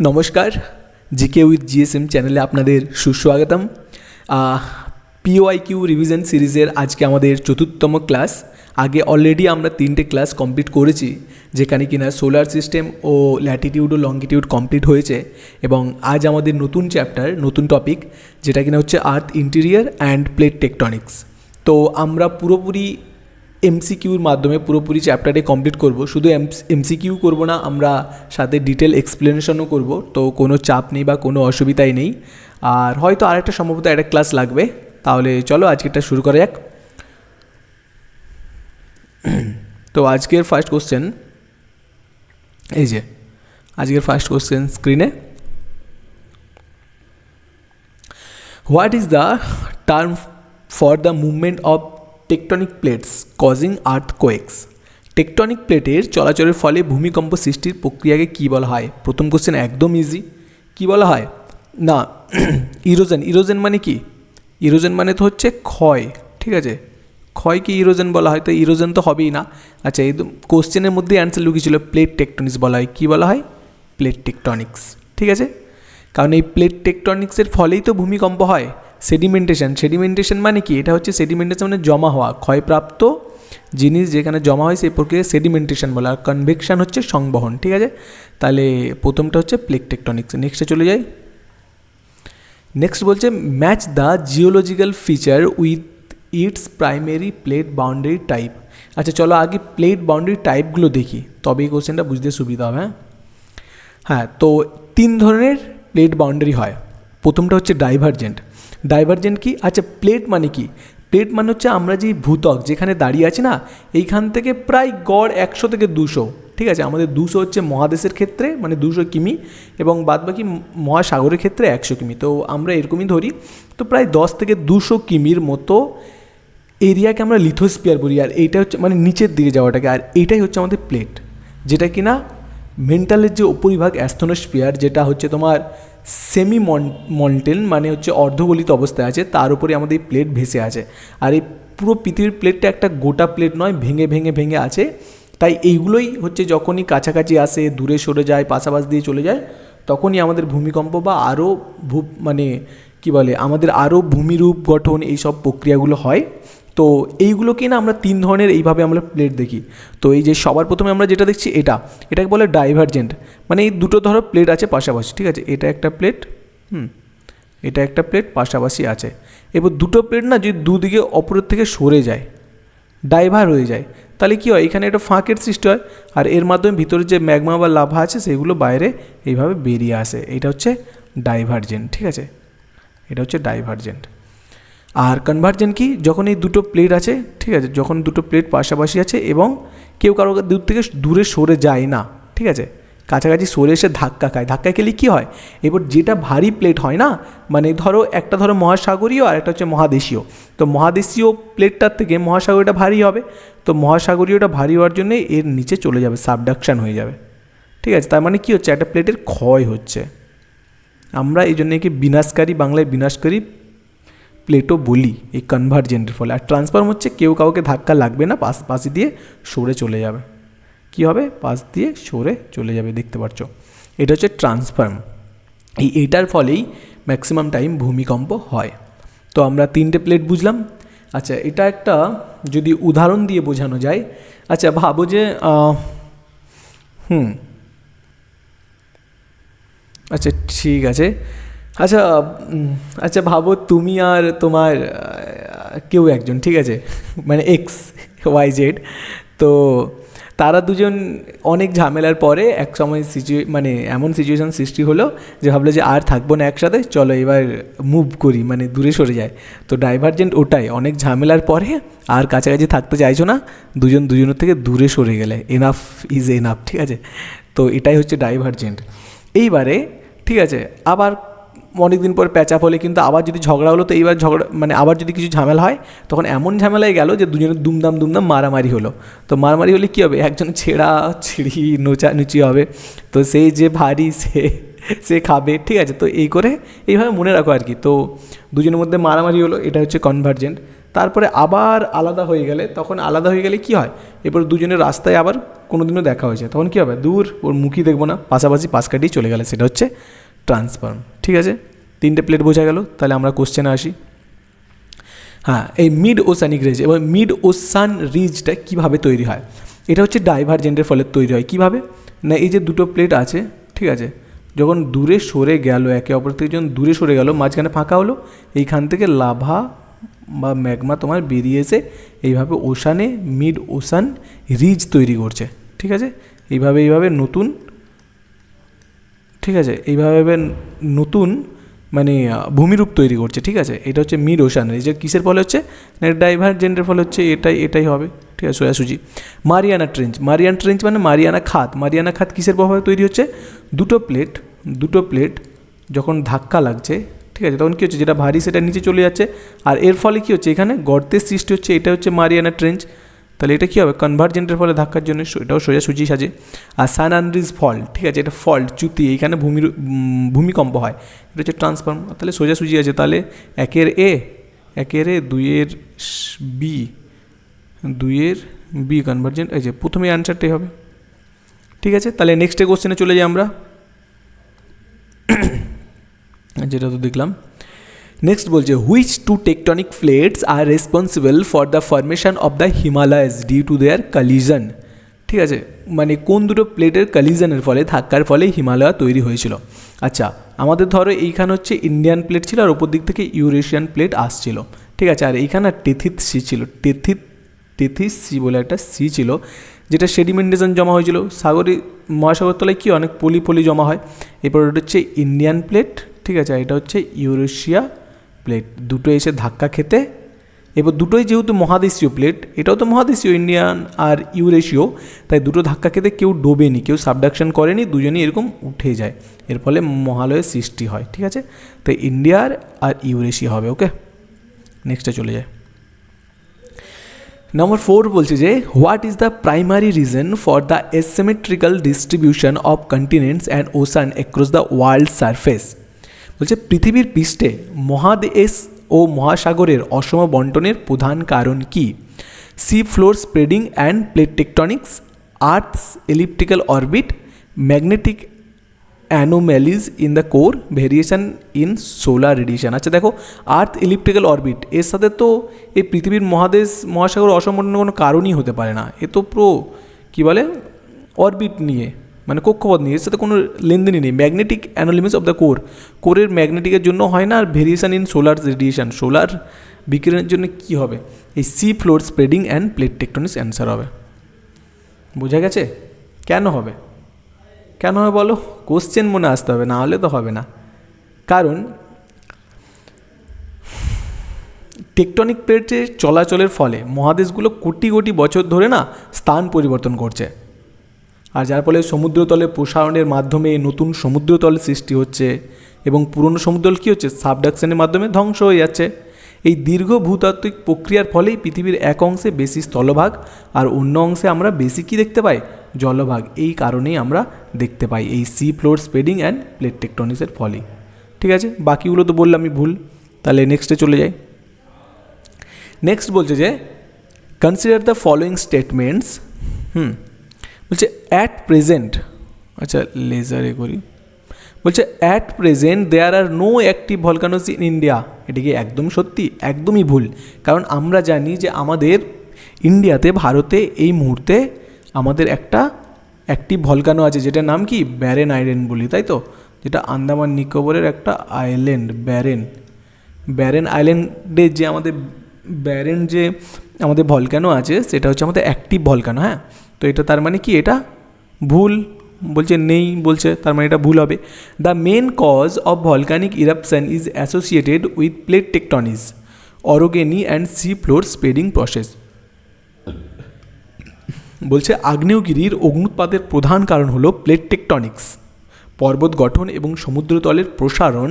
নমস্কার, GK with GSM চ্যানেলে আপনাদের সুস্বাগতম। পিওআইকিউ রিভিশন সিরিজের আজকে আমাদের চতুর্থতম ক্লাস। আগে অলরেডি আমরা 3টে ক্লাস কমপ্লিট করেছি, যেখানে কিনা সোলার সিস্টেম ও ল্যাটিটিউড ও লঙ্গিটিউড কমপ্লিট হয়েছে। এবং আজ আমাদের নতুন চ্যাপ্টার, নতুন টপিক, যেটা কিনা হচ্ছে আর্থ ইন্টেরিয়ার অ্যান্ড প্লেট টেকটনিক্স। তো আমরা পুরোপুরি এমসিকিউর মাধ্যমে পুরোপুরি চ্যাপ্টারে কমপ্লিট করব। শুধু এমসিকিউ করব না, আমরা সাথে ডিটেল এক্সপ্লেনেশনও করব। তো কোনো চাপ নেই বা কোনো অসুবিধাই নেই। আর হয়তো আরেকটা সম্ভবত একটা ক্লাস লাগবে। তাহলে চলো আজকেরটা শুরু করা যাক। তো আজকের ফার্স্ট কোশ্চেন, এই যে আজকের ফার্স্ট কোশ্চেন স্ক্রিনে, what is the term for the movement of tectonic plates causing earthquakes? Tectonic প্লেটের চলাচলের ফলে ভূমিকম্প সৃষ্টির প্রক্রিয়াকে কী বলা হয়? প্রথম কোশ্চেন একদম ইজি। কী বলা হয় না, ইরোজেন। ইরোজেন মানে কি? ইরোজেন মানে তো হচ্ছে ক্ষয়, ঠিক আছে? ক্ষয়কে ইরোজেন বলা হয়, তো ইরোজেন তো হবেই না। আচ্ছা, এই কোশ্চেনের মধ্যেই অ্যান্সার লুকিয়েছিল, প্লেট টেকটনিক্স বলা হয়। কী বলা হয়? প্লেট টেকটনিক্স, ঠিক আছে? কারণ এই প্লেট টেকটনিক্সের ফলেই তো ভূমিকম্প হয়। সেডিমেন্টেশন, সেডিমেন্টেশন মানে কি? এটা হচ্ছে সেডিমেন্টেশন মানে জমা হওয়া, ক্ষয়প্রাপ্ত জিনিস যেখানে জমা হয় সেই প্রক্রিয়া সেডিমেন্টেশন বলে। আর কনভেকশন হচ্ছে সংবহন, ঠিক আছে? তাহলে প্রথমটা হচ্ছে প্লেট টেকটনিক্স। নেক্সটে চলে যাই। নেক্সট বলছে match the geological feature with its primary plate boundary type. আচ্ছা চলো আগে প্লেট বাউন্ডারি টাইপগুলো দেখি, তবে এই কোশ্চেনটা বুঝতে সুবিধা হবে। হ্যাঁ, তো 3 ধরনের প্লেট বাউন্ডারি হয়। প্রথমটা হচ্ছে ডাইভারজেন্ট। ডাইভারজেন্ট কি? আচ্ছা, প্লেট মানে কি? প্লেট মানে হচ্ছে আমরা যে ভূত্বক যেখানে দাঁড়িয়ে আছি না, এইখান থেকে প্রায় গড় 100 থেকে 200, ঠিক আছে? আমাদের 200 হচ্ছে মহাদেশের ক্ষেত্রে, মানে 200 কিমি, এবং বাদবাকি মহাসাগরের ক্ষেত্রে 100 কিমি। তো আমরা এরকমই ধরি। তো প্রায় 10 থেকে 200 কিমির মতো এরিয়াকে আমরা লিথোস্ফিয়ার বলি। আর এইটা হচ্ছে মানে নিচের দিকে যাওয়াটাকে, আর এইটাই হচ্ছে আমাদের প্লেট, যেটা কিনা মেন্টালের যে উপরিভাগ অ্যাস্থনোস্ফিয়ার, যেটা হচ্ছে তোমার সেমি মন্টেন মানে হচ্ছে অর্ধগলিত অবস্থায় আছে, তার উপরে আমাদের এই প্লেট ভেসে আছে। আর এই পুরো পৃথিবীর প্লেটটা একটা গোটা প্লেট নয়, ভেঙে ভেঙে ভেঙে আছে। তাই এইগুলোই হচ্ছে যখনই কাছাকাছি আসে, দূরে সরে যায়, পাশাপাশি দিয়ে চলে যায়, তখনই আমাদের ভূমিকম্প বা আরও মানে কি বলে, আমাদের আরও ভূমিরূপ গঠন, এইসব প্রক্রিয়াগুলো হয়। তো এইগুলোকে না আমরা 3 ধরনের এইভাবে আমরা প্লেট দেখি। তো এই যে সবার প্রথমে আমরা যেটা দেখছি এটাকে বলে ডাইভারজেন্ট। মানে এই দুটো ধরো প্লেট আছে পাশাপাশি, ঠিক আছে? এটা একটা প্লেট, এটা একটা প্লেট পাশাপাশি আছে। এবার দুটো প্লেট না যদি দুদিকে অপরের থেকে সরে যায়, ডাইভার হয়ে যায়, তাহলে কী হয়? এখানে একটা ফাঁকের সৃষ্টি হয়, আর এর মাধ্যমে ভিতরে যে ম্যাগমা বা লাভা আছে সেগুলো বাইরে এইভাবে বেরিয়ে আসে। এটা হচ্ছে ডাইভারজেন্ট, ঠিক আছে? এটা হচ্ছে ডাইভারজেন্ট। আর কনভার্জেন্ট কি? যখন এই দুটো প্লেট আছে, ঠিক আছে, যখন দুটো প্লেট পাশাপাশি আছে এবং কেউ কারো দূর থেকে দূরে সরে যায় না, ঠিক আছে, কাছাকাছি সরে এসে ধাক্কা খায়। ধাক্কা খেলে কী হয়? এবার যেটা ভারী প্লেট হয় না, মানে একটা ধরো মহাসাগরীয় আর একটা হচ্ছে মহাদেশীয়। তো মহাদেশীয় প্লেটটার থেকে মহাসাগরীয়টা ভারী হবে। তো মহাসাগরীয়টা ভারী হওয়ার জন্যে এর নিচে চলে যাবে, সাবডাকশান হয়ে যাবে, ঠিক আছে? তার মানে কী হচ্ছে? একটা প্লেটের ক্ষয় হচ্ছে। আমরা এই জন্য একে বিনাশকারী, বাংলায় বিনাশকারী প্লেটও বলি এই কনভার্জেন্টের ফলে। আর ট্রান্সফর্ম হচ্ছে কেউ কাউকে ধাক্কা লাগবে না, পাশ দিয়ে সরে চলে যাবে। কি হবে? পাশ দিয়ে সরে চলে যাবে, দেখতে পাচ্ছ? এটা হচ্ছে ট্রান্সফর্ম। এইটার ফলেই ম্যাক্সিমাম টাইম ভূমিকম্প হয়। তো আমরা 3টে প্লেট বুঝলাম। আচ্ছা, এটা একটা যদি উদাহরণ দিয়ে বোঝানো যায়, আচ্ছা ভাবো যে আচ্ছা ঠিক আছে, আচ্ছা আচ্ছা ভাবো তুমি আর তোমার কেউ একজন, ঠিক আছে, মানে XYZ। তো তারা দুজন অনেক ঝামেলার পরে এক সময় মানে এমন সিচুয়েশান সৃষ্টি হলো যে ভাবলো যে আর থাকবো না একসাথে, চলো এবার মুভ করি, মানে দূরে সরে যায়। তো ডাইভারজেন্ট ওটাই, অনেক ঝামেলার পরে আর কাছাকাছি থাকতে চাইছো না, দুজনের থেকে দূরে সরে গেলে, এনাফ ইজ এনাফ, ঠিক আছে? তো এটাই হচ্ছে ডাইভারজেন্ট। এইবারে ঠিক আছে, আবার অনেক দিন পর প্যাচ আপ হলে কিন্তু আবার যদি ঝগড়া হলো, তো এইবার ঝগড়া মানে আবার যদি কিছু ঝামেলা হয়, তখন এমন ঝামেলায় গেল যে দুজনের দুমদাম মারামারি হলো। তো মারামারি হলে কী হবে? একজন ছিঁড়ি নোচানুচি হবে। তো সেই যে ভারী সে খাবে, ঠিক আছে? তো এইভাবে মনে রাখো আর কি। তো দুজনের মধ্যে মারামারি হলো, এটা হচ্ছে কনভার্জেন্ট। তারপরে আবার আলাদা হয়ে গেলে, তখন আলাদা হয়ে গেলে কী হয়, এরপর দুজনের রাস্তায় আবার কোনো দিনও দেখা হয়েছে, তখন কী হবে, দূর ওর মুখই দেখবো না, পাশাপাশি পাশ কাটিয়ে চলে গেলে, সেটা হচ্ছে ট্রান্সফর্ম। ঠিক আছে, 3টে প্লেট বোঝা গেল। তাহলে আমরা কোশ্চেনে আসি। হ্যাঁ, এই মিড ওশানিক রিজ এবং মিড ওশান রিজটা কীভাবে তৈরি হয়? এটা হচ্ছে ডাইভারজেন্টের ফলে তৈরি হয়। কীভাবে না, এই যে দুটো প্লেট আছে, ঠিক আছে, যখন দূরে সরে গেল, একে অপর থেকে যখন দূরে সরে গেল, মাঝখানে ফাঁকা হলো, এইখান থেকে লাভা বা ম্যাগমা তোমার বেরিয়ে এসে এইভাবে ওশানে মিড ওশান রিজ তৈরি করছে। ঠিক আছে, এইভাবে নতুন, ঠিক আছে, এইভাবে নতুন মানে ভূমিরূপ তৈরি করছে। ঠিক আছে, এটা হচ্ছে মিড ওশান রিজ। কিসের ফলে হচ্ছে, ডাইভারজেন্টের ফলে হচ্ছে, এটাই হবে। ঠিক আছে, সোজাসুজি। মারিয়ানা ট্রেঞ্চ মানে মারিয়ানা খাত কিসের প্রভাবে তৈরি হচ্ছে, দুটো প্লেট যখন ধাক্কা লাগছে, ঠিক আছে, তখন কী হচ্ছে, যেটা ভারী সেটা নিচে চলে যাচ্ছে, আর এর ফলে কী হচ্ছে, এখানে গর্তের সৃষ্টি হচ্ছে, এটা হচ্ছে মারিয়ানা ট্রেঞ্চ। তাহলে এটা কী হবে, কনভার্জেন্টের ফলে ধাক্কার জন্য, এটাও সোজাসুজি সাজে। আর সান আন্দ্রিজ ফল্ট, ঠিক আছে, এটা ফল্ট চ্যুতি, এইখানে ভূমিকম্প হয়, এটা হচ্ছে ট্রান্সফর্ম। তাহলে সোজাসুজি আছে। তাহলে 1 এর 2 এর বি কনভার্জেন্ট, এই যে প্রথমে অ্যান্সারটাই হবে। ঠিক আছে, তাহলে নেক্সটে কোশ্চেনে চলে যাই আমরা, যেটা তো দেখলাম। নেক্সট বলছে, which two tectonic plates are responsible for the formation of the Himalayas due to their collision. ঠিক আছে, মানে কোন দুটো প্লেটের কলিজনের ফলে, ধাক্কার ফলে হিমালয় তৈরি হয়েছিল। আচ্ছা, আমাদের ধরো এইখানে হচ্ছে ইন্ডিয়ান প্লেট ছিল, আর ওপর দিক থেকে ইউরেশিয়ান প্লেট আসছিল। ঠিক আছে, আর এইখানে টেথিস সি ছিল, টেথিস সি বলে একটা সি ছিল, যেটা সেডিমেন্টেশন জমা হয়েছিল সাগরে, মহাসাগর তলায় কি অনেক পলি জমা হয়। এরপর ওটা হচ্ছে ইন্ডিয়ান প্লেট, ঠিক আছে, এটা হচ্ছে ইউরেশিয়া প্লেট, দুটো এসে ধাক্কা খেতে, এবার দুটোই যেহেতু মহাদেশীয় প্লেট, এটাও তো মহাদেশীয়, ইন্ডিয়ান আর ইউরেশীয়, তাই দুটো ধাক্কা খেতে কেউ ডোবেনি, কেউ সাবডাকশন করেনি, দুজনই এরকম উঠে যায়, এর ফলে মহালয়ের সৃষ্টি হয়। ঠিক আছে, তাই ইন্ডিয়ার আর ইউরেশিয়া হবে। ওকে, নেক্সটে চলে যায়। নম্বর 4 বলছে যে, what is the primary reason for the asymmetrical distribution of continents and ocean across the world surface. বলছে পৃথিবীর পৃষ্ঠে মহাদেশ ও মহাসাগরের অসম বন্টনের প্রধান কারণ কি? Sea floor spreading and plate tectonics, earth's elliptical orbit, magnetic anomalies in the core, variation in solar radiation. আচ্ছা দেখো, আর্থ এলিপ্টিক্যাল অরবিট, এর সাথে তো এই পৃথিবীর মহাদেশ মহাসাগর অসম বন্টনের কোনো কারণই হতে পারে না, এ তো কী বলে, অরবিট নিয়ে, মানে কক্ষপথ নিয়ে, এর সাথে কোনো লেনদেনই নেই। ম্যাগনেটিক অ্যানোলিমিস অফ দ্য কোরের ম্যাগনেটিকের জন্য হয় না, আর variation in solar radiation, solar বিকিরণের জন্য কি হবে, এই sea floor spreading and plate tectonics answer হবে। বোঝা গেছে কেন হবে বলো, কোশ্চেন মনে আসতে হবে, না হলে তো হবে না। কারণ টেকটনিক প্লেটের চলাচলের ফলে মহাদেশগুলো কোটি বছর ধরে না স্থান পরিবর্তন করছে, আর যার ফলে সমুদ্রতলে প্রসারণের মাধ্যমে নতুন সমুদ্রতল সৃষ্টি হচ্ছে, এবং পুরনো সমুদ্রতল কী হচ্ছে, সাবডাকশনের মাধ্যমে ধ্বংস হয়ে যাচ্ছে। এই দীর্ঘ ভূতাত্ত্বিক প্রক্রিয়ার ফলেই পৃথিবীর এক অংশে বেশি স্থলভাগ আর অন্য অংশে আমরা বেশি কী দেখতে পাই, জলভাগ। এই কারণেই আমরা দেখতে পাই এই sea floor spreading and plate টেকটনিক্সের ফলেই। ঠিক আছে, বাকিগুলো তো বললাম আমি ভুল। তাহলে নেক্সটে চলে যাই। নেক্সট বলছে যে, কনসিডার দ্য ফলোয়িং স্টেটমেন্টস। বলছে অ্যাট প্রেজেন্ট, আচ্ছা লেজারে করি, বলছে at present there are no active volcanoes in India. এটা কি একদম সত্যি? একদমই ভুল। কারণ আমরা জানি যে আমাদের ইন্ডিয়াতে, ভারতে এই মুহূর্তে আমাদের একটা অ্যাক্টিভ ভলকানো আছে, যেটার নাম কি, ব্যারেন আইল্যান্ড বলি, তাই তো, যেটা আন্দামান নিকোবরের একটা আইল্যান্ড, ব্যারেন আইল্যান্ডে যে আমাদের ভলকানো আছে, সেটা হচ্ছে আমাদের অ্যাক্টিভ ভলকানো। হ্যাঁ, তো এটা তার মানে কি, এটা ভুল বলছে, নেই বলছে, তার মানে এটা ভুল হবে। The main cause of volcanic eruption is associated with plate tectonics, orogeny and sea floor spreading process. বলছে আগ্নেয়গিরির অগ্নুৎপাতের প্রধান কারণ হলো প্লেট টেকটনিক্স, পর্বত গঠন এবং সমুদ্রতলের প্রসারণ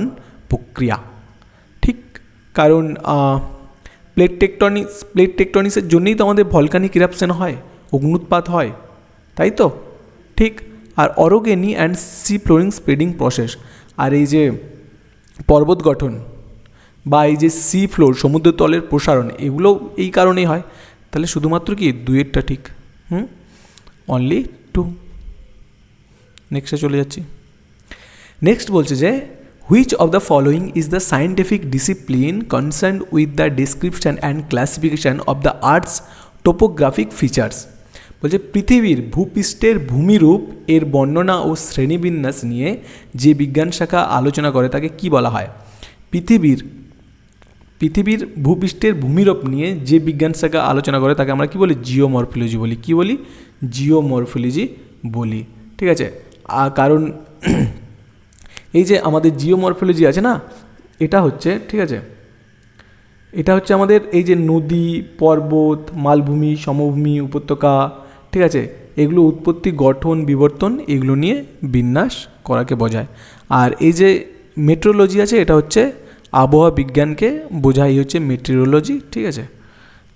প্রক্রিয়া। ঠিক, কারণ প্লেট টেকটনিক্সের জন্যই তো আমাদের ভলকানিক ইরাপশন হয়, অগ্নুৎপাত হয়, তাই তো, ঠিক। আর orogeny and sea flooring spreading process, আর এই যে পর্বত গঠন, বা এই যে সি ফ্লোর সমুদ্র তলের প্রসারণ, এগুলো এই কারণেই হয়। তাহলে শুধুমাত্র কি দুইয়েরটা ঠিক, অনলি টু। নেক্সটে চলে যাচ্ছি। নেক্সট বলছে যে which of the following is the scientific discipline concern with the description and classification of the earths topographic features. বলছে পৃথিবীর ভূপৃষ্ঠের ভূমিরূপ এর বর্ণনা ও শ্রেণীবিন্যাস নিয়ে যে বিজ্ঞান শাখা আলোচনা করে তাকে কি বলা হয়? পৃথিবীর ভূপৃষ্ঠের ভূমিরূপ নিয়ে যে বিজ্ঞান শাখা আলোচনা করে তাকে আমরা কি বলি? জিওমরফোলজি বলি। কি বলি? জিওমরফোলজি বলি। ঠিক আছে, কারণ এই যে আমাদের জিওমরফোলজি আছে না, এটা হচ্ছে, ঠিক আছে, এটা হচ্ছে আমাদের এই যে নদী, পর্বত, মালভূমি, সমভূমি, উপত্যকা, ঠিক আছে, এগুলো উৎপত্তি, গঠন, বিবর্তন, এগুলো নিয়ে বিন্যাস করাকে বোঝায়। আর এই যে মেট্রোলজি আছে, এটা হচ্ছে আবহাওয়া বিজ্ঞানকে বোঝায়, হচ্ছে মেট্রোলজি। ঠিক আছে,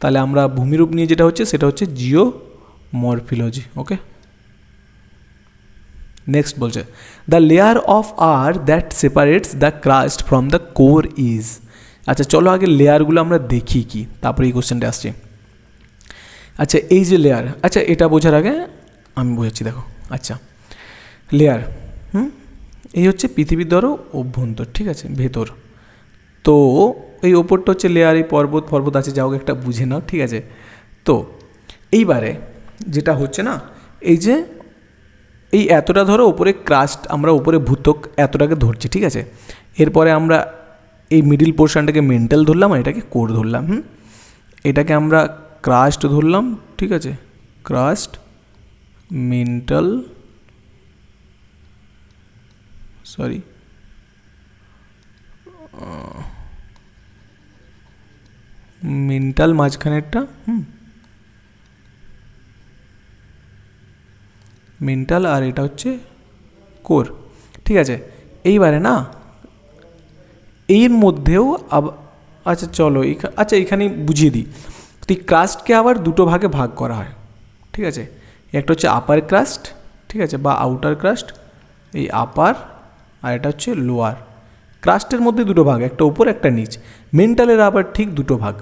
তাহলে আমরা ভূমিরূপ নিয়ে যেটা হচ্ছে সেটা হচ্ছে জিওমরফোলজি। ওকে, নেক্সট বলছে the layer of earth that separates the crust from the core is. আচ্ছা চলো আগে লেয়ারগুলো আমরা দেখি কি, তারপরে এই কোশ্চেনটা আসছে। আচ্ছা এই যে লেয়ার, আচ্ছা এটা বোঝার আগে আমি বোঝাচ্ছি, দেখো। আচ্ছা লেয়ার, এই হচ্ছে পৃথিবীর ধরো অভ্যন্তর, ঠিক আছে, ভেতর। তো এই ওপরটা হচ্ছে লেয়ার, এই পর্বত আছে, যাও একটা বুঝে নাও, ঠিক আছে। তো এইবারে যেটা হচ্ছে না, এই যে এই এতটা ধরো ওপরে ক্রাস্ট, আমরা ওপরে ভূত্বক এতটাকে ধরছি, ঠিক আছে। এরপরে আমরা এই মিডিল পোর্শনটাকে মেন্টাল ধরলাম, আর এটাকে কোর ধরলাম। এটাকে আমরা ক্রাস্ট ধরলাম, ঠিক আছে, ক্রাস্ট, মেন্টাল, সরি মেন্টাল মাঝখানেরটা, মেন্টাল, আর এটা হচ্ছে কোর, ঠিক আছে। এইবারে না এর মধ্যেও আচ্ছা চলো আচ্ছা এখানেই বুঝিয়ে দিই। তো এই ক্রাস্টকে আবার দুটো ভাগে ভাগ করা হয়, ঠিক আছে। একটা হচ্ছে আপার ক্রাস্ট, ঠিক আছে, বা আউটার ক্রাস্ট, এই আপার, আর এটা হচ্ছে লোয়ার। ক্রাস্টের মধ্যে দুটো ভাগ, একটা উপর একটা নিচ। মেন্টালের আবার ঠিক দুটো ভাগ,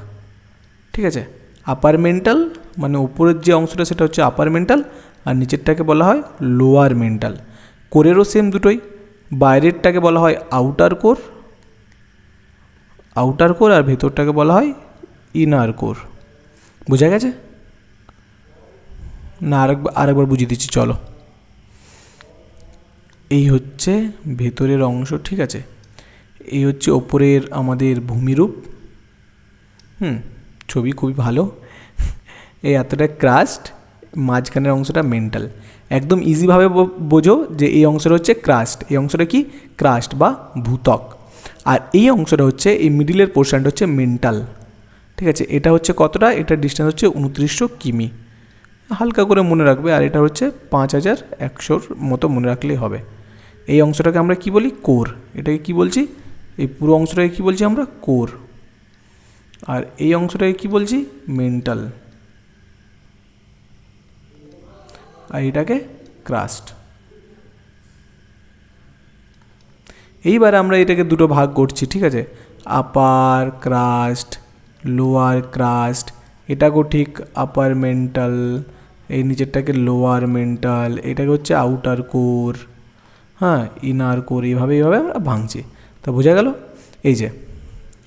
ঠিক আছে। আপার মেন্টাল মানে উপরের যে অংশটা সেটা হচ্ছে আপার মেন্টাল, আর নিচেরটাকে বলা হয় লোয়ার মেন্টাল। কোরেরও সেম দুটোই, বাইরেরটাকে বলা হয় আউটার কোর, আর ভেতরটাকে বলা হয় ইনার কোর। বোঝা গেছে না? আরেকবার বুঝিয়ে দিচ্ছি, চলো। এই হচ্ছে ভেতরের অংশ, ঠিক আছে। এই হচ্ছে ওপরের আমাদের ভূমিরূপ, ছবি খুবই ভালো। এই এতটা ক্রাস্ট, মাঝখানের অংশটা মেন্টাল। একদম ইজিভাবে বোঝো যে এই অংশটা হচ্ছে ক্রাস্ট, এই অংশটা কি? ক্রাস্ট বা ভূত্বক। আর এই অংশটা হচ্ছে, এই মিডিলের পোর্শনটা হচ্ছে মেন্টাল, ঠিক আছে। এটা হচ্ছে কতটা? এটার ডিস্টেন্স হচ্ছে 2900 কিমি, হালকা করে মনে রাখবে। আর এটা হচ্ছে 5100 মতো মনে রাখলেই হবে। এই অংশটাকে আমরা কি বলি? কোর। এটাকে কি বলছি? এই পুরো অংশটাকে কি বলছি আমরা? কোর। আর এই অংশটাকে কি বলছি? মেন্টাল। আর এটাকে ক্রাস্ট। এইবার আমরা এটাকে দুটো ভাগ করছি, ঠিক আছে। আপার ক্রাস্ট, লোয়ার ক্রাস্ট, এটাকেও ঠিক আপার মেন্টাল, এই নিচেরটাকে লোয়ার মেন্টাল, এটাকে হচ্ছে আউটার কোর, ইনার কোর। এইভাবে আমরা ভাঙছি। তা বোঝা গেল? এই যে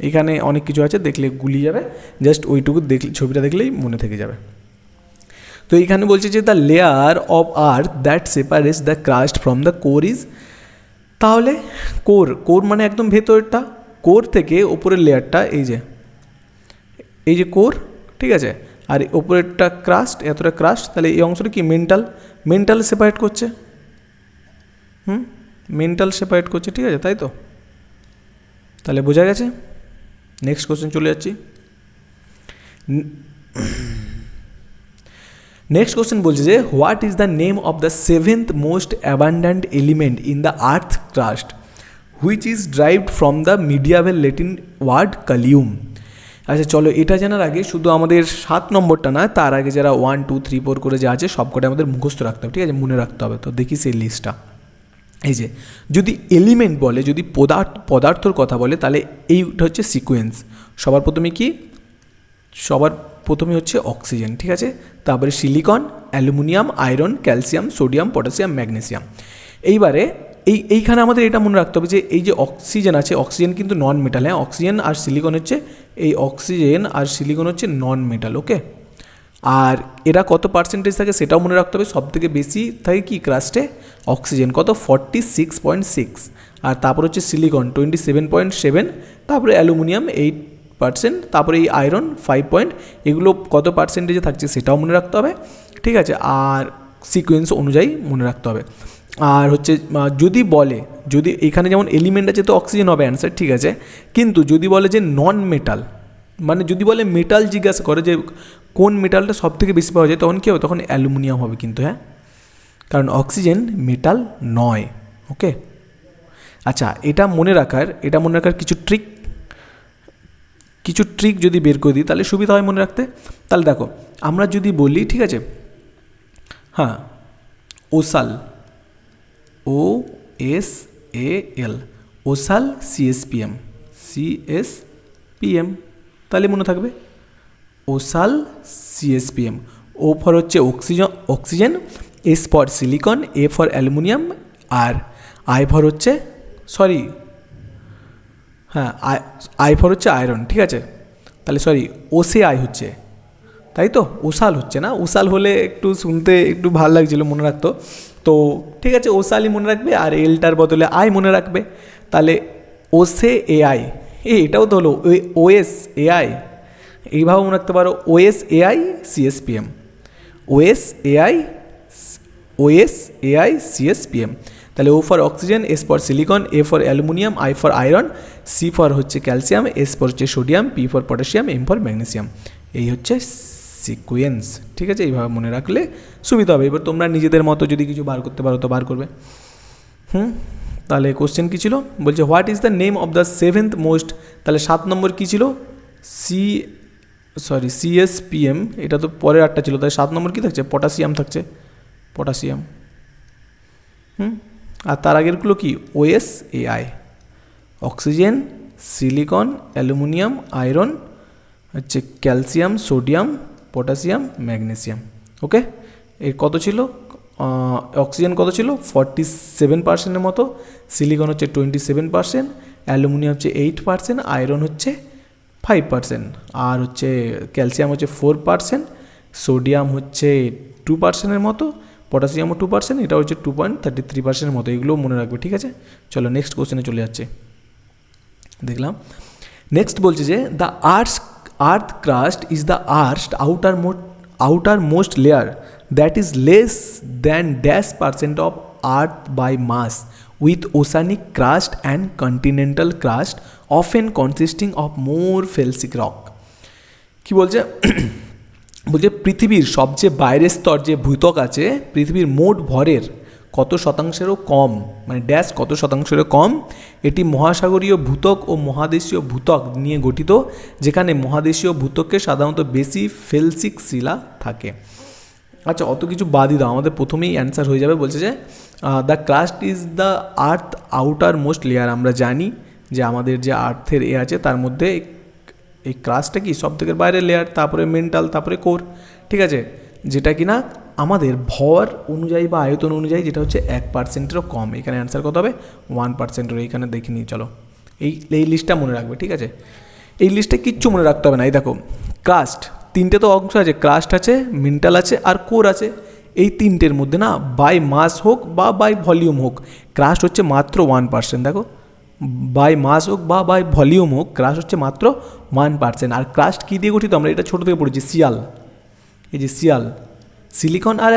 এখানে অনেক কিছু আছে, দেখলে গুলিয়ে যাবে, জাস্ট ওইটুকু দেখলে, ছবিটা দেখলেই মনে থেকে যাবে। তো এইখানে বলছে যে the layer of earth that separates the crust from the core is. তাহলে কোর মানে একদম ভেতরটা, কোর থেকে ওপরের লেয়ারটা, এই যে কোর, ঠিক আছে। আর ওপরেরটা ক্রাস্ট, এতটা ক্রাস্ট, তাহলে এই অংশটা কি? মেন্টাল সেপারেট করছে, মেন্টাল সেপারেট করছে, ঠিক আছে, তাই তো? তাহলে বোঝা গেছে। নেক্সট কোশ্চেন চলে যাচ্ছি। নেক্সট কোশ্চেন বলছে যে what is the name of the seventh most abundant element in the earth crust which is derived from the medieval Latin word kalium. আচ্ছা চলো, এটা জানার আগে শুধু আমাদের 7 নম্বরটা না, তার আগে যারা 1 2 3 4 করে যা আছে সবকটা আমাদের মুখস্থ রাখতে হবে, ঠিক আছে, মনে রাখতে হবে। তো দেখি সেই লিস্টটা। এই যে যদি এলিমেন্ট বলে, যদি পদার্থর কথা বলে, তাহলে এইটা হচ্ছে সিকোয়েন্স। সবার প্রথমে হচ্ছে অক্সিজেন, ঠিক আছে, তারপরে silicon, aluminium, iron, calcium, sodium, potassium, magnesium. এইবারে এইখানে আমাদের এটা মনে রাখতে হবে যে এই যে অক্সিজেন আছে, অক্সিজেন কিন্তু নন মেটাল। হ্যাঁ, অক্সিজেন আর সিলিকন হচ্ছে, এই অক্সিজেন আর সিলিকন হচ্ছে নন মেটাল। ওকে, আর এরা কত পার্সেন্টেজ থাকে সেটাও মনে রাখতে হবে। সবথেকে বেশি থাকে কি ক্রাস্টে অক্সিজেন, কত 46.6, আর তারপর হচ্ছে সিলিকন 27.7, তারপরে অ্যালুমিনিয়াম 8%, তারপরে এই আয়রন 5 এগুলো কত পার্সেন্টেজে থাকছে সেটাও মনে রাখতে হবে, ঠিক আছে, আর সিকোয়েন্স অনুযায়ী মনে রাখতে হবে। আর হচ্ছে যদি এখানে যেমন এলিমেন্ট আছে তো অক্সিজেন হবে অ্যান্সার, ঠিক আছে, কিন্তু যদি বলে যে নন মেটাল, মানে যদি বলে মেটাল জিজ্ঞাসা করে যে কোন মেটালটা সব থেকে বেশি পাওয়া যায়, তখন কী হবে, তখন অ্যালুমিনিয়াম হবে কিন্তু, হ্যাঁ, কারণ অক্সিজেন মেটাল নয়। ওকে, আচ্ছা, এটা মনে রাখার কিছু ট্রিক যদি বের করে দিই তাহলে সুবিধা হয় মনে রাখতে। তাহলে দেখো, আমরা যদি বলি, ঠিক আছে, হ্যাঁ, ওসাল, OSAL, ওসাল CSPM, তাহলে মনে থাকবে ওসাল CSPM। ও ফর হচ্ছে oxygen, S for silicon, A for aluminium, আর আই ফর হচ্ছে আই ফর হচ্ছে আয়রন, ঠিক আছে, তাহলে OSAI হচ্ছে, তাই তো, ওসাল হচ্ছে না, ওসাল হলে একটু শুনতে একটু ভালো লাগছিলো, মনে রাখতো তো, ঠিক আছে, ওসালই মনে রাখবে, আর এলটার বদলে আই মনে রাখবে, তাহলে OSAI, এটাও তো হলো OSAI, এইভাবে মনে রাখতে পারো, OSAI CSPM, OSAI CSPM। তাহলে O for oxygen, S for silicon, A for aluminium, I for iron, C for হচ্ছে ক্যালসিয়াম, এস ফর হচ্ছে sodium, P for potassium, M for magnesium. এই হচ্ছে সিকোয়েন্স, ঠিক আছে, এইভাবে মনে রাখলে সুবিধা হবে। এবার তোমরা নিজেদের মতো যদি কিছু বার করতে পারো তো বার করবে। তাহলে কোশ্চেন কী ছিল, বলছে what is the name of the 7th most, তাহলে 7 নম্বর কী ছিল, CSPM, এটা তো পরের 8টা ছিল, তাই 7 নম্বর কী থাকছে, পটাশিয়াম থাকছে, পটাশিয়াম। আর তার আগেরগুলো কি, OSAI, oxygen, silicon, aluminium, iron, হচ্ছে calcium, sodium, potassium, magnesium. Okay, এর কত ছিল, অক্সিজেন কত ছিল 47%-এর মতো, সিলিকন হচ্ছে 27%, অ্যালুমিনিয়াম হচ্ছে 8%, আয়রন হচ্ছে 5%, আর হচ্ছে ক্যালসিয়াম হচ্ছে 4%, সোডিয়াম হচ্ছে 2%-এর মতো, পটাশিয়ামও 2%, এটা হচ্ছে 2.33%-এর মতো। এগুলো মনে রাখবে, ঠিক আছে। চলো নেক্সট কোশ্চেনে চলে যাচ্ছে, দেখলাম। নেক্সট বলছে যে the earth crust is the outermost layer that is less than -% of earth by mass with oceanic crust and continental crust often consisting of more felsic rock। কি বলছে, বলছে পৃথিবীর সবচেয়ে বাইরের স্তর যে ভূত্বক আছে, পৃথিবীর মোট ভরের কত শতাংশেরও কম, মানে ড্যাশ কত শতাংশেরও কম, এটি মহাসাগরীয় ভূত্বক ও মহাদেশীয় ভূত্বক নিয়ে গঠিত, যেখানে মহাদেশীয় ভূত্বকে সাধারণত বেশি ফেলসিক শিলা থাকে। আচ্ছা, অত কিছু বাদই দাও, আমাদের প্রথমেই অ্যান্সার হয়ে যাবে। বলছে যে the crust is the earth outer most layer. আমরা জানি যে আমাদের যে আর্থের আছে তার মধ্যে এই ক্রাস্টটা কি সব থেকে বাইরের লেয়ার, তারপরে মেন্টাল, তারপরে কোর, ঠিক আছে, যেটা কিনা আমাদের ভর অনুযায়ী বা আয়তন অনুযায়ী যেটা হচ্ছে 1%-এরও কম। এখানে অ্যান্সার কত হবে, 1%-এর। এইখানে দেখে নিই, চলো এই লিস্টটা মনে রাখবে, ঠিক আছে। এই লিস্টে কিচ্ছু মনে রাখতে হবে না। এই দেখো, ক্রাস্ট 3টে তো অংশ আছে, ক্রাস্ট আছে, মেন্টাল আছে, আর কোর আছে। এই 3টের মধ্যে না বাই মাস হোক বা বাই ভলিউম হোক, ক্রাস্ট হচ্ছে মাত্র 1%। দেখো, বাই মাস হোক বা বাই ভলিউম হোক, ক্রাস্ট হচ্ছে মাত্র 1%। আর ক্রাস্ট কী দিয়ে গঠিত, আমরা এটা ছোটো থেকে পড়েছি, সিয়াল, এই যে সিয়াল, সিলিকন আর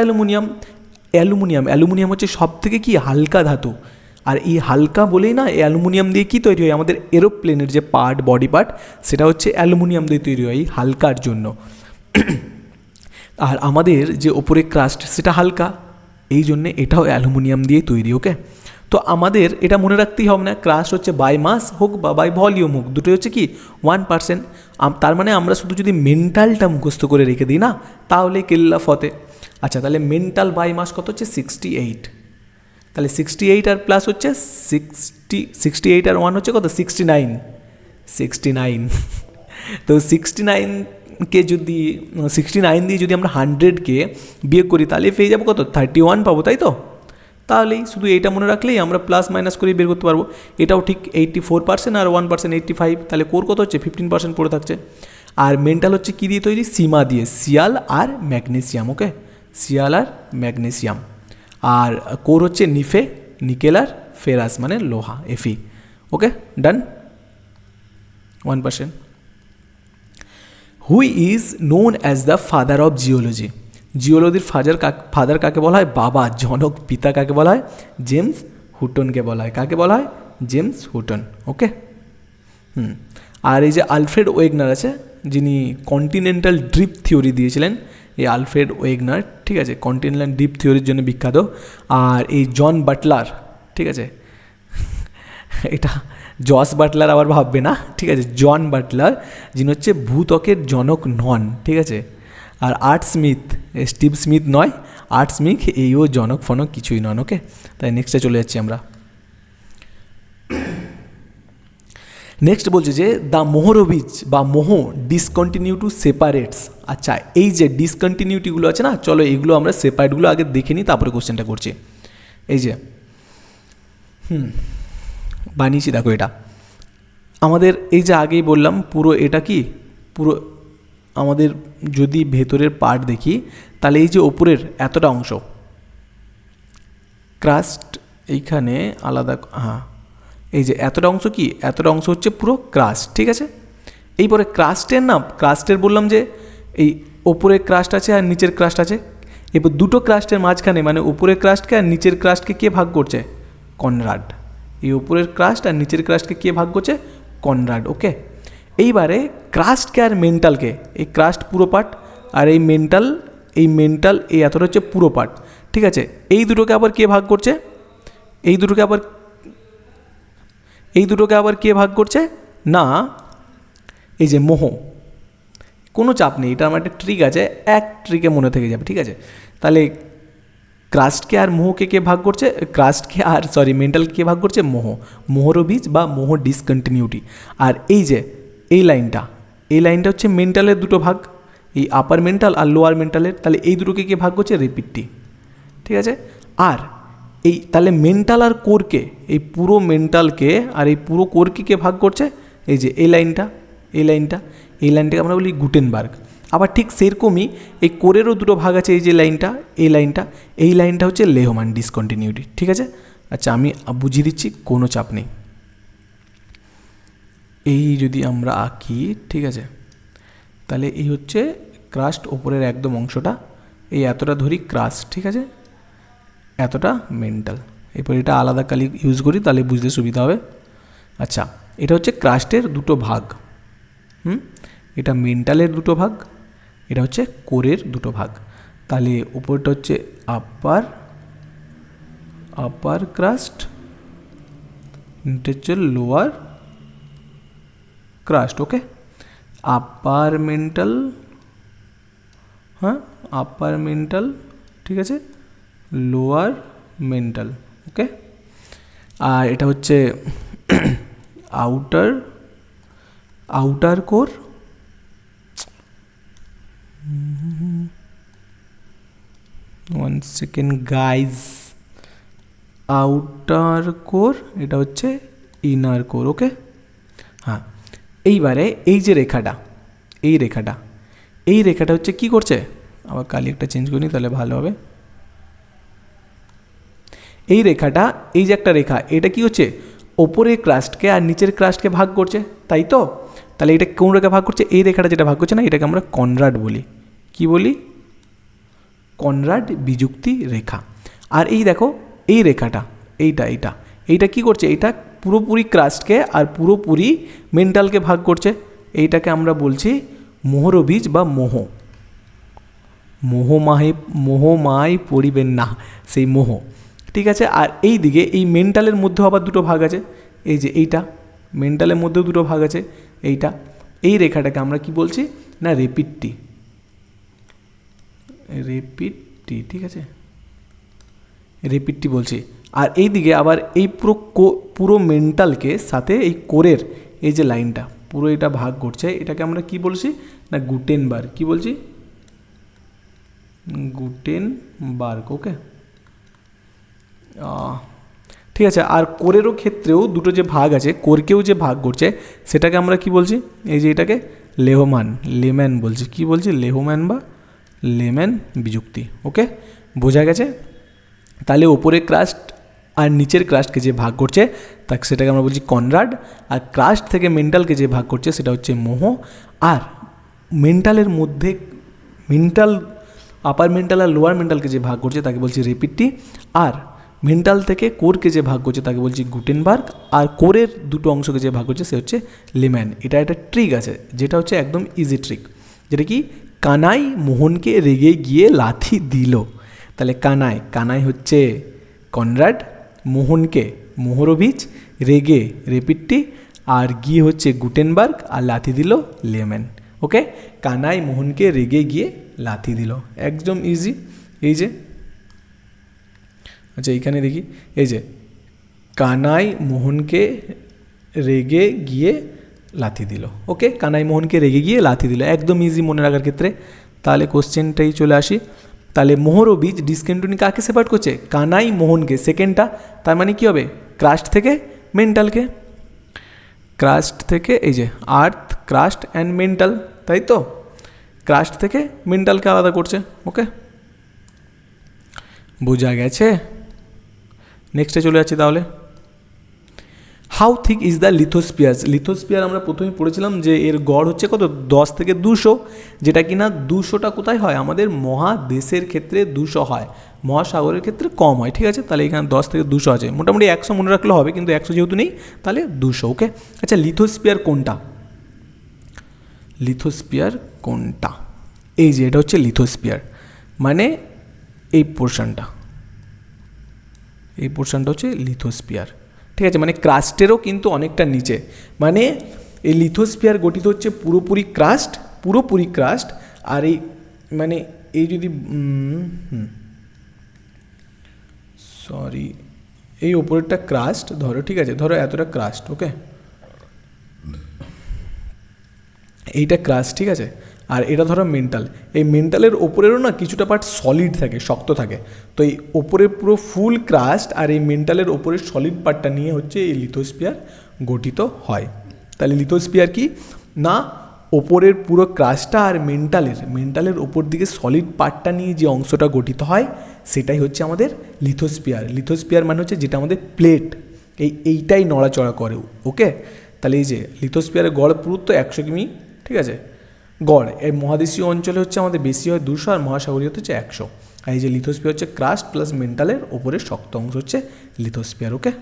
অ্যালুমিনিয়াম হচ্ছে সব থেকে কি হালকা ধাতু। আর এই হালকা বলেই না, এই অ্যালুমিনিয়াম দিয়ে কী তৈরি হয়, আমাদের এরোপ্লেনের যে পার্ট, বডি পার্ট, সেটা হচ্ছে অ্যালুমিনিয়াম দিয়ে তৈরি হয়, এই হালকার জন্য। আর আমাদের যে ওপরে ক্রাস্ট সেটা হালকা, এই জন্যে এটাও অ্যালুমিনিয়াম দিয়ে তৈরি। ওকে, তো আমাদের এটা মনে রাখতেই হবে না, ক্রাস্ট হচ্ছে বাই মাস হোক বা বাই ভলিউম হোক, দুটোই হচ্ছে কি 1%। তার মানে আমরা শুধু যদি মেন্টালটা মুখস্থ করে রেখে দিই না, তাহলে কেল্লা ফতে। আচ্ছা, তাহলে মেন্টাল বাই মাস কত হচ্ছে 68, তাহলে 68 আর প্লাস হচ্ছে 68 আর 1 হচ্ছে কত 69 তো 69কে যদি 69 দিয়ে যদি আমরা 100কে বিয়োগ করি তাহলে পেয়ে যাবো কত 31 পাবো, তাই তো? তাহলেই শুধু এইটা মনে রাখলেই আমরা প্লাস মাইনাস করে বের করতে পারবো। এটাও ঠিক 84% আর 1% 85, তাহলে কোর কত হচ্ছে 15% পড়ে থাকছে। আর মেন্টাল হচ্ছে কী দিয়ে তৈরি, সীমা দিয়ে, সিয়াল আর ম্যাগনেসিয়াম। ওকে, সিয়াল আর ম্যাগনেসিয়াম। আর কোর হচ্ছে নিফে, নিকেল আর ফেরাস মানে লোহা, এফি। Okay, done. 1%। Who is known as the father of geology? জিওলজির ফাদার কাকে বলা হয়? বাবা, জনক। পিতা কাকে বলা হয়? জেমস হুটনকে বলা হয়। কাকে বলা হয়? James Hutton. ওকে। আর এই যে আলফ্রেড ওয়েগনার আছে, যিনি কন্টিনেন্টাল ড্রিপ থিওরি দিয়েছিলেন, এই আলফ্রেড ওয়েগনার, ঠিক আছে, কন্টিনেন্টাল ড্রিপ থিওরির জন্য বিখ্যাত। আর এই জন বাটলার, ঠিক আছে, এটা জস বাটলার আবার ভাববে না, ঠিক আছে, জন বাটলার, যিনি হচ্ছে ভূত্বকের জনক নন, ঠিক আছে। আর আর্ট স্মিথ, স্টিভ স্মিথ নয়, আর্ট স্মিথ এইও জনক ফনক কিছুই নন। ওকে, তাই নেক্সটে চলে যাচ্ছি আমরা। নেক্সট বলছে যে দ্য মোহরবিজ বা মোহ ডিসকন্টিনিউ টু সেপারেটস। আচ্ছা, এই যে ডিসকন্টিনিউটিগুলো আছে না, চলো এইগুলো আমরা সেপারেটগুলো আগে দেখে নিই, তারপরে কোশ্চেনটা করছি। এই যে বানিয়েছি, দেখো এটা আমাদের, এই যে আগেই বললাম, পুরো এটা কি, পুরো আমাদের যদি ভেতরের পার্ট দেখি, তাহলে এই যে ওপরের এতটা অংশ ক্রাস্ট, এইখানে আলাদা, হ্যাঁ, এই যে এতটা অংশ কি, এতটা অংশ হচ্ছে পুরো ক্রাস্ট, ঠিক আছে। এইপরে ক্রাস্টের নাম, ক্রাস্টের বললাম যে এই ওপরে ক্রাস্ট আছে আর নিচের ক্রাস্ট আছে। এরপর দুটো ক্রাস্টের মাঝখানে, মানে উপরের ক্রাস্টকে আর নিচের ক্রাস্টকে কে ভাগ করছে? কনরাড। এই উপরের ক্রাস্ট আর নিচের ক্রাস্টকে কে ভাগ করছে? কনরাড। ওকে, এইবারে ক্রাস্টকে আর মেন্টালকে, এই ক্রাস্ট পুরো পার্ট আর এই মেন্টাল, এই এতটা হচ্ছে পুরো পার্ট, ঠিক আছে। এই দুটোকে আবার কে ভাগ করছে? এই দুটোকে আবার কে ভাগ করছে না, এই যে মোহ। কোনো চাপ নেই, এটা আমার একটা ট্রিক আছে, এক ট্রিকে মনে থেকে যাবে, ঠিক আছে। তাহলে ক্রাস্টকে আর মোহকে কে ভাগ করছে? মেন্টালকে কে ভাগ করছে? মোহ। মোহরবীজ বা মোহ ডিসকন্টিনিউটি। আর এই যে এই লাইনটা হচ্ছে মেন্টালের দুটো ভাগ, এই আপার মেন্টাল আর লোয়ার মেন্টালের। তাহলে এই দুটোকে কে ভাগ করছে? রেপিটটি, ঠিক আছে। আর এই তাহলে মেন্টাল আর কোরকে, এই পুরো মেন্টালকে আর এই পুরো কোরকে কে ভাগ করছে? এই যে এই লাইনটাকে আমরা বলি গুটেনবার্গ। আবার ঠিক সেরকমই এই কোরেরও দুটো ভাগ আছে, এই যে এই লাইনটা হচ্ছে লেহমান ডিসকন্টিনিউটি, ঠিক আছে। আচ্ছা, আমি বুঝিয়ে দিচ্ছি, কোনো চাপ নেই। এই যদি আমরা আঁকি, ঠিক আছে, তাহলে এই হচ্ছে ক্রাস্ট, ওপরের একদম অংশটা, এই এতটা ধরি ক্রাস্ট, ঠিক আছে, এতটা মেন্টাল। এরপর এটা আলাদা কালি ইউজ করি, তাহলে বুঝতে সুবিধা হবে। আচ্ছা, এটা হচ্ছে ক্রাস্টের দুটো ভাগ, এটা মেন্টালের দুটো ভাগ, এটা হচ্ছে কোরের দুটো ভাগ। তাহলে উপরটা হচ্ছে আপার ক্রাস্ট, এটা হচ্ছে লোয়ার ক্রাস্ট। ওকে, আপার মেন্টাল, আপার মেন্টাল, ঠিক আছে, লোয়ার মেন্টাল। ওকে, আর এটা হচ্ছে outer core, one second guys, outer core, এটা হচ্ছে ইনার কোর। ওকে, হ্যাঁ, এইবারে এই যে রেখাটা, এই রেখাটা হচ্ছে কি করছে, আবার কালি একটা চেঞ্জ করি তাহলে ভালো হবে। এই রেখাটা, এই যে একটা রেখা, এটা কি হচ্ছে ওপরের ক্রাস্টকে আর নিচের ক্রাস্টকে ভাগ করছে, তাই তো। তাহলে এটা কোন রেখা ভাগ করছে? এই রেখাটা যেটা ভাগ করছে না, এটাকে আমরা কনরাড বলি। কি বলি? কনরাড বিযুক্তি রেখা। আর এই দেখো এই রেখাটা, এইটা কি করছে? এটা পুরোপুরি ক্রাস্টকে আর পুরোপুরি মেন্টালকে ভাগ করছে। এইটাকে আমরা বলছি মোহরবীজ বা মোহমায় পড়িবেন না, সেই মোহ, ঠিক আছে। আর এই দিকে এই মেন্টালের মধ্যেও আবার দুটো ভাগ আছে, এই যে এইটা মেন্টালের মধ্যেও দুটো ভাগ আছে, এই রেখাটাকে আমরা কি বলছি না, রেপিটটি, ঠিক আছে, রেপিটটি বলছি। আর এই দিকে আবার এই পুরো মেন্টালকে সাথে এই কোরের এই যে লাইনটা পুরো এটা ভাগ করছে, এটাকে আমরা কি বলছি না গুটেনবার্গ। কি বলছি? গুটেনবার্গ। ওকে, ঠিক আছে। আর কোরেরও ক্ষেত্রেও দুটো যে ভাগ আছে, কোরকেও যে ভাগ করছে সেটাকে আমরা কি বলছি? এই যে এটাকে লেম্যান বলছি। কি বলছি? লেহম্যান বা লেম্যান বিযুক্তি। ওকে, বোঝা গেছে? তাহলে ওপরের ক্রাস্ট আর নিচের ক্রাস্টকে যে ভাগ করছে তাকে সেটাকে আমরা বলছি কনরাড, আর ক্রাস্ট থেকে মেন্টালকে যে ভাগ করছে সেটা হচ্ছে মোহ। আর মেন্টালের মধ্যে আপার মেন্টাল আর লোয়ার মেন্টালকে যে ভাগ করছে তাকে বলছি রেপিটি, আর মেন্টাল থেকে কোরকে যে ভাগ করছে তাকে বলছি গুটেনবার্গ, আর কোরের দুটো অংশকে যে ভাগ করছে সে হচ্ছে লেম্যান। এটা একটা ট্রিক আছে যেটা হচ্ছে একদম ইজি ট্রিক, যেটা কি কানাই মোহনকে রেগে গিয়ে লাথি দিল। তাহলে কানাই হচ্ছে কনরাড, মোহনকে মোহরভিচ, রেগে রেপিট্টি, আর গিয়ে হচ্ছে গুটেনবার্গ, আর লাথি দিল লেম্যান। ওকে, কানাই মোহনকে রেগে গিয়ে লাথি দিল, একদম ইজি। এই যে আচ্ছা এইখানে দেখি, এই যে কানাই মোহনকে রেগে গিয়ে লাথি দিল। ওকে, কানাই মোহনকে রেগে গিয়ে লাথি দিল, একদম ইজি মনে রাখার ক্ষেত্রে। তাহলে কোশ্চেনটাই চলে আসি। তাহলে মোহর ও বীজ ডিসকন্টিনিউ কাকে সেপারেট করছে? কানাই মোহনকে, সেকেন্ডটা। তার মানে কি হবে? ক্রাস্ট থেকে মেন্টালকে, ক্রাস্ট থেকে এই যে আর্থ, ক্রাস্ট অ্যান্ড মেন্টাল, তাই তো? ক্রাস্ট থেকে মেন্টালকে আলাদা করছে। ওকে, বোঝা গেছে? নেক্সটে চলে যাচ্ছি তাহলে। হাউ থিক ইজ দ্য লিথোস্পিয়ার আমরা প্রথমেই পড়েছিলাম যে এর গড় হচ্ছে কত? 10 থেকে 200, যেটা কি না 200টা কোথায় হয়? আমাদের মহাদেশের ক্ষেত্রে 200 হয়, মহাসাগরের ক্ষেত্রে কম হয়। ঠিক আছে, তাহলে এখানে 10 থেকে 200 আছে, মোটামুটি 100 মনে রাখলে হবে, কিন্তু 100 যেহেতু নেই তাহলে 200। ওকে, আচ্ছা লিথোস্পিয়ার কোনটা? লিথোস্পিয়ার কোনটা? এই যে এটা হচ্ছে লিথোস্পিয়ার, মানে এই পোর্শনটা হচ্ছে লিথোস্পিয়ার। ঠিক আছে, মানে ক্রাস্টেরও কিন্তু অনেকটা নিচে, মানে এই লিথোস্পিয়ার গঠিত হচ্ছে পুরোপুরি ক্রাস্ট। আর এই মানে এই যদি এই ওপরেরটা ক্রাস্ট ধরো, ঠিক আছে, ধরো এতটা ক্রাস্ট। ওকে, এইটা ক্রাস্ট, ঠিক আছে, আর এটা ধরো মেন্টাল। এই মেন্টালের ওপরেরও না কিছুটা পার্ট সলিড থাকে, শক্ত থাকে। তো এই ওপরের পুরো ফুল ক্রাস্ট আর এই মেন্টালের ওপরের সলিড পার্টটা নিয়ে হচ্ছে এই লিথোস্পিয়ার গঠিত হয়। তাহলে লিথোস্পিয়ার কি না, ওপরের পুরো ক্রাস্টটা আর মেন্টালের ওপর দিকে সলিড পার্টটা নিয়ে যে অংশটা গঠিত হয় সেটাই হচ্ছে আমাদের লিথোস্পিয়ার মানে হচ্ছে যেটা আমাদের প্লেট এইটাই নড়াচড়া করে। ওকে, তাহলে এই যে লিথোস্পিয়ারের গড় পুরুত্ব 100 কিমি। ঠিক আছে, গড় এই মহাদেশীয় অঞ্চলে হচ্ছে আমাদের বেশি হয় 200, আর মহাসাগরীয় হচ্ছে 100। আর এই যে লিথোস্পিয়ার হচ্ছে ক্রাস্ট প্লাস মেন্টালের ওপরের শক্ত অংশ হচ্ছে লিথোস্পিয়ার। ওকে,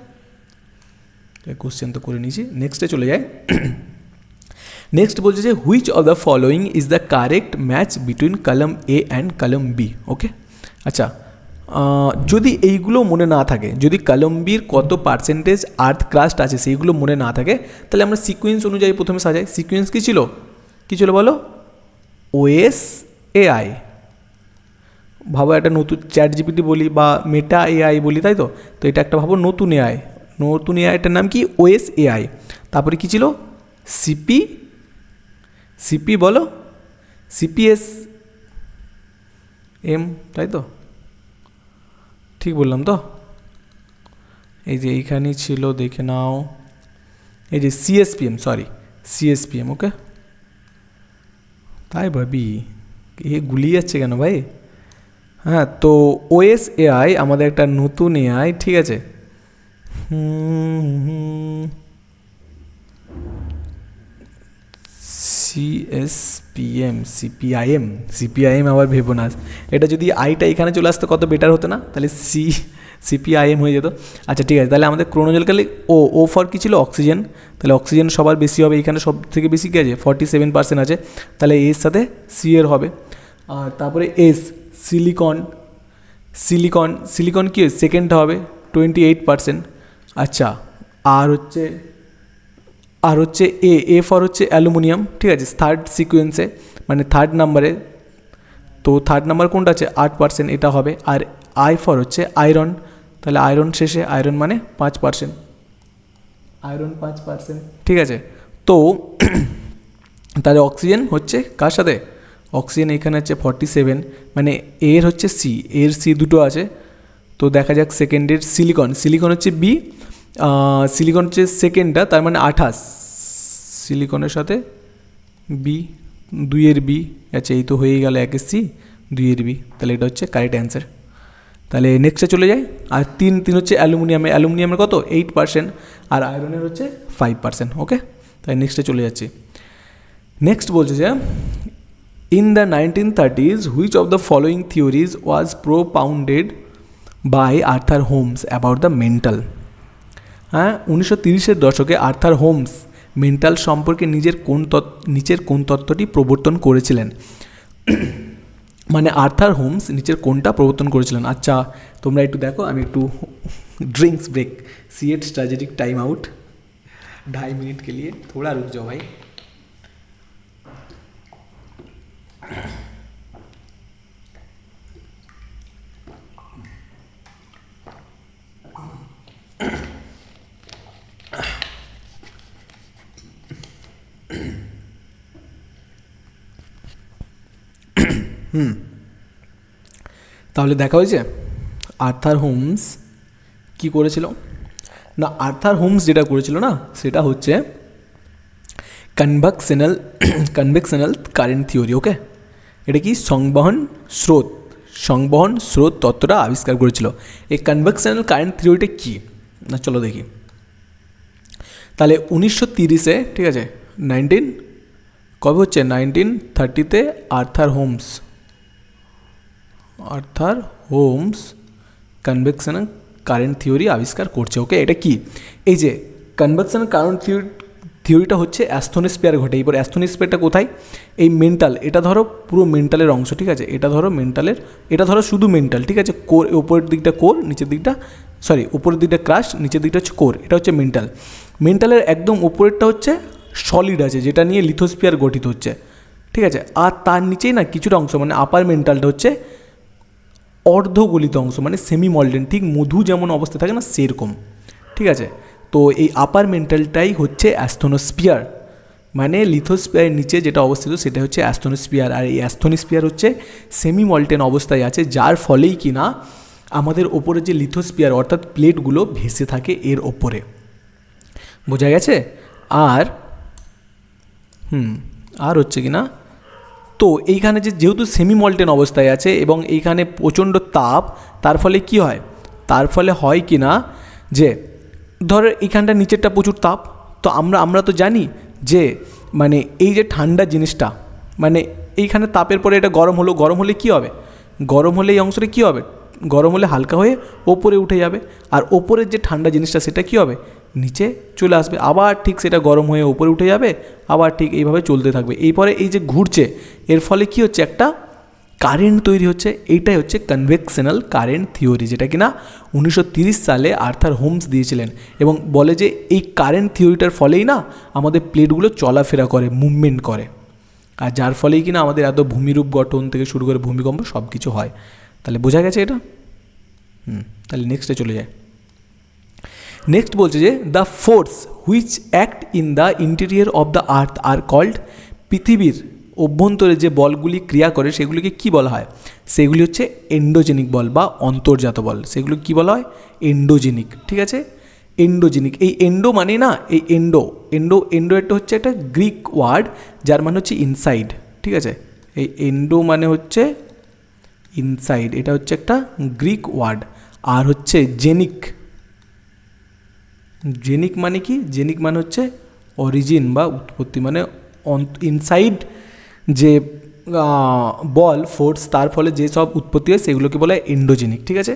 কোশ্চেন তো করে নিয়েছি, নেক্সটে চলে যায়। নেক্সট বলছে যে which of the following is the correct match between column A and column B. Okay, আচ্ছা যদি এইগুলো মনে না থাকে, যদি কলাম বির কত পার্সেন্টেজ আর্থ ক্রাস্ট আছে সেইগুলো মনে না থাকে, তাহলে আমরা সিকোয়েন্স অনুযায়ী প্রথমে সাজাই। সিকোয়েন্স কী ছিল বলো? OS AI. ভাবো একটা নতুন চ্যাট জিপিটি বলি বা মেটা এআই বলি, তাই তো? তো এটা একটা ভাবো নতুন এআইটার নাম কি? OS AI. তারপরে কি ছিল? সিপি বলো, সিপিএস এম, তাই তো? ঠিক বললাম তো? এই যে এইখানেই ছিল, দেখে নাও, এই যে সিএসপিএম। ওকে, তাই ভাবি এ গুলিয়ে যাচ্ছে কেন ভাই? হ্যাঁ, তো ওএস এআই আমাদের একটা নতুন এআই, ঠিক আছে। সিপিআইএম আবার ভেবো না, এটা যদি আইটা এখানে চলে আসতো কত বেটার হতো না? তাহলে সিপিআইএম হয়ে যেত। আচ্ছা ঠিক আছে, তাহলে আমাদের ক্রোনোলজিক্যালি ও ফর কী ছিল? অক্সিজেন। তাহলে অক্সিজেন সবার বেশি হবে, এখানে সব থেকে বেশি কী আছে? 47% আছে, তাহলে এর সাথে সি এর হবে। আর তারপরে এস সিলিকন কি সেকেন্ড হবে 28%। আচ্ছা, আর হচ্ছে এ ফর হচ্ছে অ্যালুমিনিয়াম, ঠিক আছে, থার্ড সিকোয়েন্সে, মানে থার্ড নাম্বারে। তো থার্ড নাম্বার কোনটা আছে? 8%, এটা হবে। আর আই ফর হচ্ছে আয়রন, তাহলে আয়রন শেষে, আয়রন মানে 5%, আয়রন 5%, ঠিক আছে। তো তাহলে অক্সিজেন হচ্ছে কার সাথে, অক্সিজেন এখানে হচ্ছে 47, মানে এর হচ্ছে সি, এর সি দুটো আছে। তো দেখা যাক সেকেন্ডের সিলিকন, সিলিকন হচ্ছে বি, সিলিকন হচ্ছে সেকেন্ডটা, তার মানে 28, সিলিকনের সাথে বি, 2-এর বি, আচ্ছা এই তো হয়েই গেল 1-এর সি 2-এর বি, তাহলে এটা হচ্ছে কারেক্ট অ্যান্সার। তাহলে নেক্সটে চলে যায়। আর 3 হচ্ছে অ্যালুমিনিয়ামে, অ্যালুমিনিয়ামের কত 8%, আর আয়রনের হচ্ছে 5%, ওকে। তাই নেক্সটে চলে যাচ্ছি। নেক্সট বলছে যে in the 1930s which of the following theories was propounded by Arthur Holmes about the mantle. হ্যাঁ, 1930-এর দশকে আর্থার হোমস মেন্টাল সম্পর্কে নিচের কোন তত্ত্বটি প্রবর্তন করেছিলেন। মানে আর্থার হোমস নিচের কোনটা প্রবর্তন করেছিলেন। আচ্ছা তোমরা একটু দেখো, আমি একটু drinks break, CEAT strategic time out 2.5 minute के लिए, थोड़ा रुक जाओ भाई। তাহলে দেখা হয়েছে আর্থার হোমস কি করেছিল না, আর্থার হোমস যেটা করেছিল না সেটা হচ্ছে কনভেকশনাল কারেন্ট থিওরি, ওকে। এটা কি সংবহন স্রোত তত্ত্বটা আবিষ্কার করেছিল। এই কনভেকশনাল কারেন্ট থিওরিটা কি না, চলো দেখি। তাহলে 1930-এ, ঠিক আছে, কবে হচ্ছে 1930-তে Arthur Holmes convectional current theory আবিষ্কার করছে, ওকে। এটা কি, এই যে কনভেকশনাল কারেন্ট থিওরিটা হচ্ছে অ্যাস্থোনিস্ফিয়ার ঘটে। এবার অ্যাস্থোনিস্ফিয়ারটা কোথায়, এই মেন্টাল, এটা ধরো পুরো মেন্টালের অংশ, ঠিক আছে, এটা ধরো মেন্টালের, এটা ধরো শুধু মেন্টাল, ঠিক আছে, কোর, উপরের দিকটা কোর, নিচের দিকটা উপরের দিকটা ক্রাস্ট, নিচের দিকটা হচ্ছে কোর, এটা হচ্ছে মেন্টালের একদম উপরেরটা হচ্ছে সলিড আছে, যেটা নিয়ে লিথোস্ফিয়ার গঠিত হচ্ছে, ঠিক আছে। আর তার নিচেই না কিছুটা অংশ, মানে আপার মেন্টালটা হচ্ছে অর্ধগলিত অংশ, মানে সেমি মল্টেন, ঠিক মধু যেমন অবস্থা থাকে না সেরকম, ঠিক আছে। তো এই আপার মেন্টালটাই হচ্ছে অ্যাস্থোনোস্ফিয়ার, মানে লিথোস্ফিয়ারের নিচে যেটা অবস্থিত সেটা হচ্ছে অ্যাস্থোনোস্ফিয়ার। আর এই অ্যাস্থোনোস্ফিয়ার হচ্ছে সেমি মল্টেন অবস্থায় আছে, যার ফলেই কিনা আমাদের ওপরে যে লিথোস্ফিয়ার অর্থাৎ প্লেটগুলো ভেসে থাকে এর ওপরে, বোঝা গেছে। আর হচ্ছে কি না, তো এইখানে যেহেতু সেমি মল্টেন অবস্থায় আছে এবং এইখানে প্রচণ্ড তাপ, তার ফলে কি হয়, তার ফলে হয় কি না যে ধরো এইখানটা নিচেরটা প্রচুর তাপ, তো আমরা তো জানি যে মানে এই যে ঠান্ডা জিনিসটা, মানে এইখানে তাপের পরে এটা গরম হলে কি হবে, গরম হলে এই অংশটা কী হবে, গরম হলে হালকা হয়ে ওপরে উঠে যাবে, আর ওপরের যে ঠান্ডা জিনিসটা সেটা কী হবে, নিচে চলে আসবে, আবার ঠিক সেটা গরম হয়ে ওপরে উঠে যাবে, আবার ঠিক এইভাবে চলতে থাকবে। এরপরে এই যে ঘুরছে, এর ফলে কি হচ্ছে, একটা কারেন্ট তৈরি হচ্ছে। এইটাই হচ্ছে কনভেকশনাল কারেন্ট থিওরি, যেটা কিনা 1930 সালে আর্থার হোমস দিয়েছিলেন, এবং বলে যে এই কারেন্ট থিওরিটার ফলেই না আমাদের প্লেটগুলো চলাফেরা করে, মুভমেন্ট করে, আর যার ফলেই কিনা আমাদের এত ভূমিরূপ গঠন থেকে শুরু করে ভূমিকম্প সব কিছু হয়। তাহলে বোঝা গেছে এটা। তাহলে নেক্সটে চলে যায়। নেক্সট বলছে যে the force which act in the interior of the earth are called, পৃথিবীর অভ্যন্তরে যে বলগুলি ক্রিয়া করে সেগুলিকে কি বলা হয়, সেগুলি হচ্ছে এন্ডোজেনিক বল বা অন্তর্জাত বল, সেগুলো কি বলা হয়, এন্ডোজেনিক, ঠিক আছে, এন্ডোজেনিক। এই এন্ডো মানে না, এই এন্ডো একটা হচ্ছে একটা গ্রিক ওয়ার্ড, যার মানে হচ্ছে ইনসাইড, ঠিক আছে। এই এন্ডো মানে হচ্ছে ইনসাইড, এটা হচ্ছে একটা গ্রিক ওয়ার্ড। আর হচ্ছে জেনিক মানে কি, জেনিক মানে হচ্ছে অরিজিন বা উৎপত্তি, মানে ইনসাইড যে বল ফোর্স তার ফলে যে সব উৎপত্তি হয় সেগুলোকে বলা হয় এন্ডোজেনিক, ঠিক আছে।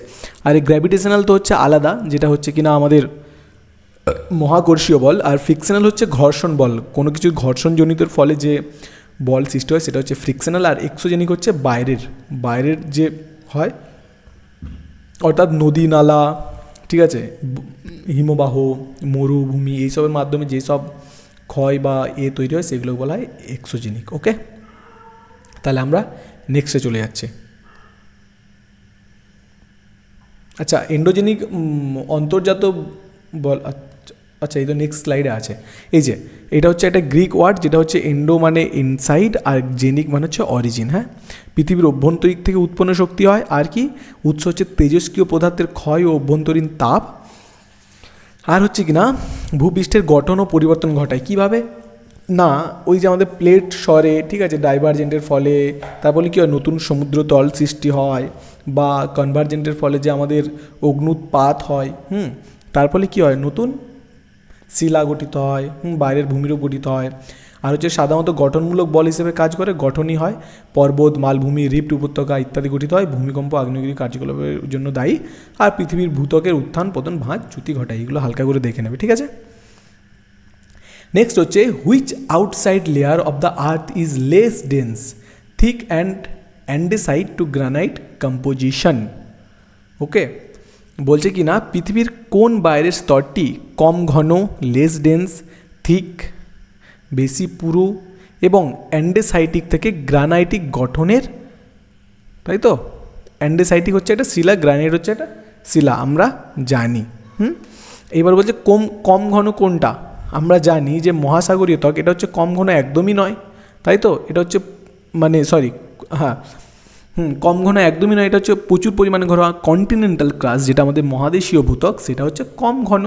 আর এই গ্র্যাভিটেশনাল তো হচ্ছে আলাদা, যেটা হচ্ছে কিনা আমাদের মহাকর্ষীয় বল, আর ফ্রিকশনাল হচ্ছে ঘর্ষণ বল, কোনো কিছু ঘর্ষণজনিতর ফলে যে বল সৃষ্টি হয় সেটা হচ্ছে ফ্রিকশনাল। আর এক্সোজেনিক হচ্ছে বাইরের যে হয়, অর্থাৎ নদী নালা, ঠিক আছে, হিমবাহ, মরুভূমি, এইসবের মাধ্যমে যেসব ক্ষয় বা তৈরি হয় সেগুলো বলা হয় এক্সোজেনিক, ওকে। তাহলে আমরা নেক্সটে চলে যাচ্ছি। আচ্ছা, এন্ডোজেনিক অন্তর্জাত বল, আচ্ছা এই তো নেক্সট স্লাইডে আছে। এই যে এটা হচ্ছে একটা গ্রিক ওয়ার্ড, যেটা হচ্ছে এন্ডো মানে ইনসাইড আর জেনিক মানে হচ্ছে অরিজিন। হ্যাঁ, পৃথিবীর অভ্যন্তরিক থেকে উৎপন্ন শক্তি হয়, আর কি উৎস হচ্ছে তেজস্ক্রিয় পদার্থের ক্ষয় ও অভ্যন্তরীণ তাপ। আর হচ্ছে কি না ভূপৃষ্ঠের গঠন ও পরিবর্তন ঘটায়। কিভাবে না, ওই যে আমাদের প্লেট সরে, ঠিক আছে, ডাইভারজেন্টের ফলে, তারপরে কী হয় নতুন সমুদ্রতল সৃষ্টি হয়, বা কনভারজেন্টের ফলে যে আমাদের অগ্নুৎপাত হয়, তার ফলে কী হয় নতুন শিলা গঠিত হয়, বাইরের ভূমিরূপ গঠিত হয়। আর হচ্ছে সাধারণত গঠনমূলক বল হিসেবে কাজ করে, গঠনই হয় পর্বত, মালভূমি, রিফট, উপত্যকা ইত্যাদি গঠিত হয়, ভূমিকম্প আগ্নেয়গিরি কার্যকলাপের জন্য দায়ী, আর পৃথিবীর ভূত্বকের উত্থান পতন ভাঁজ চ্যুতি ঘটায়। এগুলো হালকা করে দেখে নেবে, ঠিক আছে। নেক্সট হচ্ছে which outside layer of the earth is less dense, thick and andesite to granite composition. Okay, বলছে কি না পৃথিবীর কোন বাইরের স্তরটি কম ঘন, লেস ডেন্স, থিক বেশি পুরু এবং অ্যান্ডেসাইটিক থেকে গ্রানাইটিক গঠনের, তাই তো। অ্যান্ডেসাইটিক হচ্ছে এটা শিলা, গ্রানাইট হচ্ছে এটা শিলা, আমরা জানি। এইবার বলছে কম ঘন কোনটা, আমরা জানি যে মহাসাগরীয় ত্বক এটা হচ্ছে কম ঘন একদমই নয়, তাই তো। এটা হচ্ছে মানে সরি হ্যাঁ কম ঘন একদমই নয়, এটা হচ্ছে প্রচুর পরিমাণে ঘন। কন্টিনেন্টাল ক্রাস্ট যেটা আমাদের মহাদেশীয় ভূত্বক সেটা হচ্ছে কম ঘন,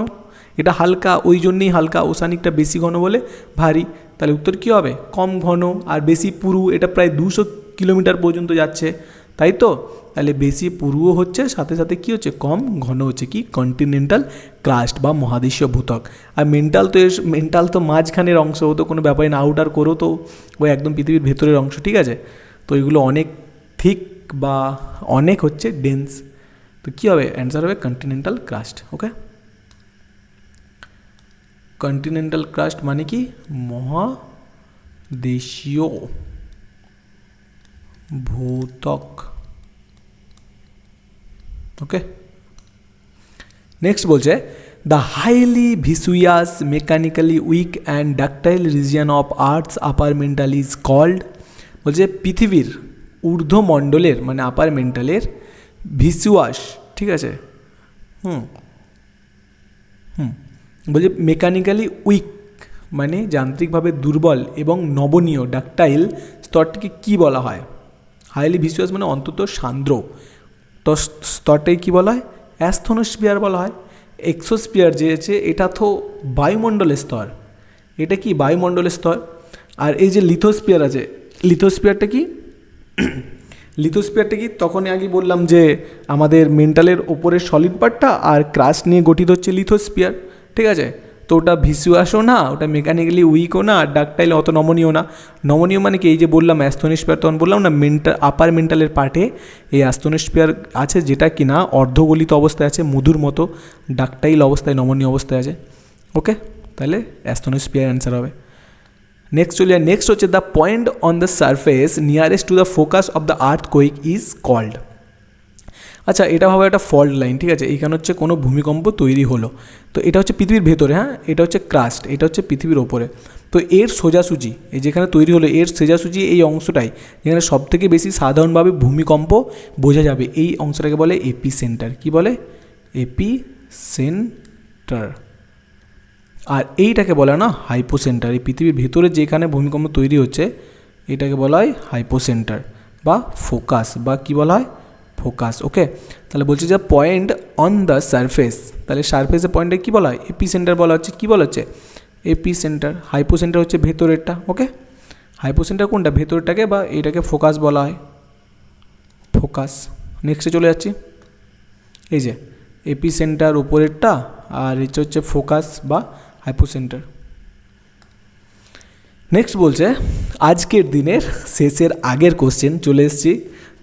এটা হালকা, ওই জন্যেই হালকা। ওসানিকটা বেশি ঘন বলে ভারী, তাহলে উত্তর কী হবে কম ঘন। আর বেশি পুরু, এটা প্রায় 200 কিলোমিটার পর্যন্ত যাচ্ছে, তাই তো। তাহলে বেশি পুরুও হচ্ছে, সাথে সাথে কী হচ্ছে কম ঘন হচ্ছে কি কন্টিনেন্টাল ক্রাস্ট বা মহাদেশীয় ভূত্বক। আর মেন্টাল তো মাঝখানের অংশ, তো কোনো ব্যাপারই না। আউটার করো তো ওই একদম পৃথিবীর ভেতরের অংশ, ঠিক আছে। তো এগুলো অনেক থিক বা অনেক হচ্ছে ডেন্স, তো কী হবে অ্যান্সার হবে continental crust. Okay, continental crust মানে কি মহাদেশীয় ভূত্বক। ওকে, নেক্সট বলছে দ্য হাইলি ভিসুয়াস mechanically weak and ductile region of earth's upper mantle is called. বলছে পৃথিবীর ঊর্ধ্বমণ্ডলের মানে আপার মেন্টালের ভিসুয়াস, ঠিক আছে, বলছে মেকানিক্যালি উইক মানে যান্ত্রিকভাবে দুর্বল এবং নবনীয় ডাকটাইল স্তরটিকে কী বলা হয়। হাইলি ভিসুয়াস মানে অন্তত সান্দ্র, তো স্তরটাকে কী বলা হয় অ্যাস্থনোস্ফিয়ার বলা হয়। এক্সোস্ফিয়ার যে আছে এটা তো বায়ুমণ্ডলের স্তর, এটা কি বায়ুমণ্ডলের স্তর। আর এই যে লিথোস্ফিয়ার আছে, লিথোস্ফিয়ারটা কি লিথোস্ফিয়ারটা কি তখনই আগে বললাম যে আমাদের মেন্টালের ওপরের সলিড পার্টটা আর ক্রাস্ট নিয়ে গঠিত হচ্ছে লিথোস্ফিয়ার, ঠিক আছে। তো ওটা ভিসুয়াসও না, ওটা মেকানিক্যালি উইকও না, আর ডাকটাইল অত নমনীয় না। নমনীয় মানে কি এই যে বললাম অ্যাস্থনোস্ফিয়ার, তখন বললাম না আপার মেন্টালের পার্টে এই অ্যাস্থনোস্ফিয়ার আছে, যেটা কি না অর্ধগলিত অবস্থায় আছে মধুর মতো, ডাকটাইল অবস্থায় নমনীয় অবস্থায় আছে। ওকে, তাহলে অ্যাস্থনোস্ফিয়ার অ্যান্সার হবে। নেক্সট হচ্ছে the point on the surface nearest to the focus of the earthquake is called. আচ্ছা, এটা ভাবে একটা ফল্ট লাইন, ঠিক আছে। এইখানে হচ্ছে কোনো ভূমিকম্প তৈরি হলো, তো এটা হচ্ছে পৃথিবীর ভেতরে, হ্যাঁ এটা হচ্ছে ক্রাস্ট, এটা হচ্ছে পৃথিবীর ওপরে। তো এর সোজাসুজি এই যেখানে তৈরি হলো এর সোজাসুজি এই অংশটাই যেখানে সবথেকে বেশি সাধারণভাবে ভূমিকম্প বোঝা যাবে, এই অংশটাকে বলে এপি সেন্টার। কী বলে এপি সেন্টার। আর এইটাকে বলে না হাইপোসেন্টার। এই পৃথিবীর ভেতরে যেখানে ভূমিকম্প তৈরি হচ্ছে এটাকে বলা হয় হাইপোসেন্টার বা ফোকাস, বা কী বলা হয় ফোকাস। ওকে, তাহলে বলছে যে পয়েন্ট অন দ্য সারফেস, তাহলে সারফেসের পয়েন্টে কী বলা হয় এপি সেন্টার বলা হচ্ছে। কী বলা হচ্ছে এপি সেন্টার। হাইপোসেন্টার হচ্ছে ভেতরেরটা। ওকে, হাইপোসেন্টার কোনটা ভেতরটাকে, বা এটাকে ফোকাস বলা হয়, ফোকাস। নেক্সটে চলে যাচ্ছি, এই যে এপি সেন্টার উপরেরটা আর এটা হচ্ছে ফোকাস বা হাইপোসেন্টার। নেক্সট বলছে আজকের দিনের শেষের আগের কোশ্চেন চলে এসেছি,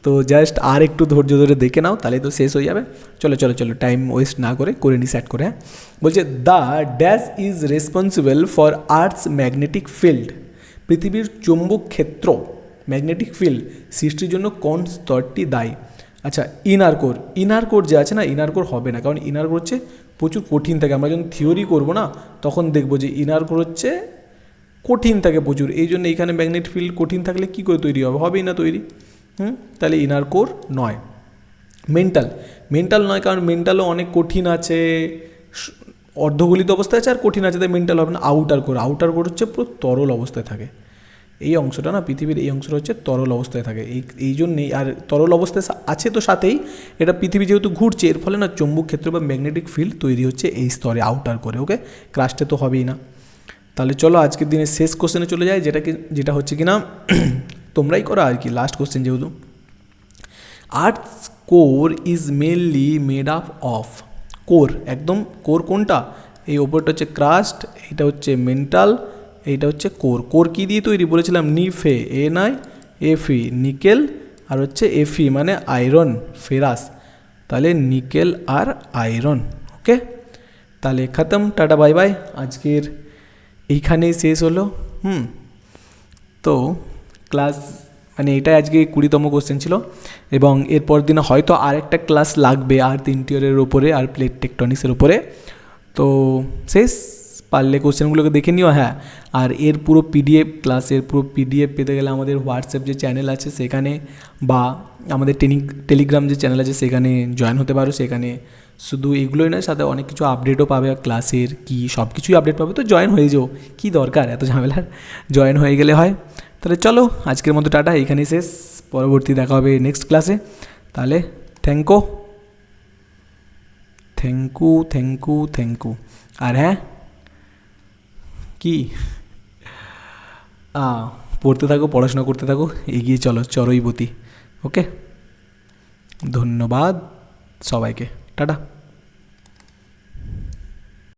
তো জাস্ট আর একটু ধৈর্য ধরে দেখে নাও, তাহলে তো শেষ হয়ে যাবে। চলো চলো চলো টাইম ওয়েস্ট না করে নি সেট করে। হ্যাঁ, বলছে the dash is responsible for earths magnetic field. পৃথিবীর চৌম্বক ক্ষেত্র ম্যাগনেটিক ফিল্ড সৃষ্টির জন্য কোন স্তরটি দায়ী। আচ্ছা, ইনার কোর যে আছে না, ইনার কোর হবে না, কারণ ইনার কোর হচ্ছে প্রচুর কঠিন থাকে। আমরা যখন থিওরি করবো না তখন দেখবো যে ইনার কোর হচ্ছে কঠিন থাকে প্রচুর, এই জন্য এখানে ম্যাগনেটিক ফিল্ড কঠিন থাকলে কী করে তৈরি হবে, হবেই না তৈরি। তাহলে ইনার কোর নয়। মেন্টাল নয়, কারণ মেন্টালও অনেক কঠিন আছে, অর্ধগলিত অবস্থায় আছে আর কঠিন আছে, তাই মেন্টাল হবে না। আউটার কোর হচ্ছে পুরো তরল অবস্থায় থাকে। এই অংশটা না, পৃথিবীর এই অংশটা হচ্ছে তরল অবস্থায় থাকে, এই জন্যেই। আর তরল অবস্থায় আছে তো সাথেই, এটা পৃথিবী যেহেতু ঘুরছে, এর ফলে না চৌম্বক ক্ষেত্র বা ম্যাগনেটিক ফিল্ড তৈরি হচ্ছে এই স্তরে, আউটার করে। ওকে, ক্রাস্টে তো হবেই না। তাহলে চলো আজকের দিনের শেষ কোশ্চেনে চলে যায়, যেটা হচ্ছে কি না তোমরাই করো আর কি, লাস্ট কোশ্চেন যেহেতু। Earths core is mainly made up of. Core, একদম কোর কোনটা? এই ওপরটা হচ্ছে ক্রাস্ট, এইটা হচ্ছে মেন্টাল, এইটা হচ্ছে কোর। কোর কী দিয়ে তৈরি বলেছিলাম? নিফে, এফি, নিকেল, আর হচ্ছে এফি মানে আয়রন, ফেরাস। তাহলে নিকেল আর আয়রন। ওকে, তাহলে খতম, টাটা বাই বাই, আজকের এইখানেই শেষ হলো। তো ক্লাস মানে এটাই আজকে 20তম কোশ্চেন ছিল, এবং এরপর দিনে হয়তো আরেকটা ক্লাস লাগবে আর 3 টিয়ারের ওপরে আর প্লেট টেকটনিক্সের ওপরে। তো শেষ, পারলে কোশ্চেনগুলোকে দেখে নিও। হ্যাঁ, আর এর পুরো পিডিএফ, ক্লাসের পুরো পিডিএফ পেতে গেলে আমাদের হোয়াটসঅ্যাপ যে চ্যানেল আছে সেখানে, বা আমাদের টেলিগ্রাম যে চ্যানেল আছে সেখানে জয়েন হতে পারো। সেখানে শুধু এগুলোই নয়, সাথে অনেক কিছু আপডেটও পাবে, ক্লাসের কি সব কিছুই আপডেট পাবে। তো জয়েন হয়ে যাও, কী দরকার এত ঝামেলার, জয়েন হয়ে গেলে হয়। তাহলে চলো আজকের মতো টাটা, এইখানেই শেষ, পরবর্তী দেখা হবে নেক্সট ক্লাসে। তাহলে থ্যাংক ইউ। আর হ্যাঁ, কি পড়তে থাকো, পড়াশোনা করতে থাকো, এগিয়ে চলো চরৈবতী। ওকে, ধন্যবাদ সবাইকে, টাটা।